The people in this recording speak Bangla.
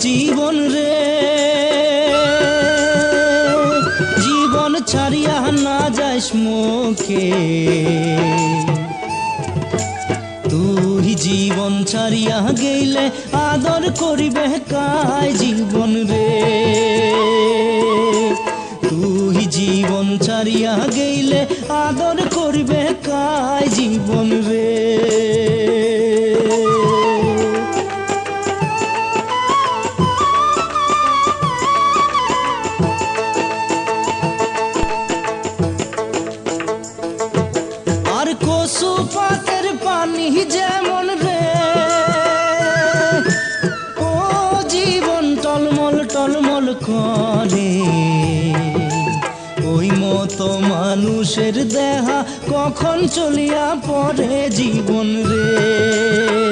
জীবন রে জীবন ছাড়িয়া না যাইস মোকে তুই জীবন ছাড়িয়া গেলে আদর করিবে কায় জীবন রে তুই জীবন ছাড়িয়া গেলে আদর করিবে কায় জীবন রে আর কচু পাতের পানি যেমন রে ও জীবন টলমল টলমল করে ওই মতো মানুষের দেহা কখন চলিয়া পড়ে জীবন রে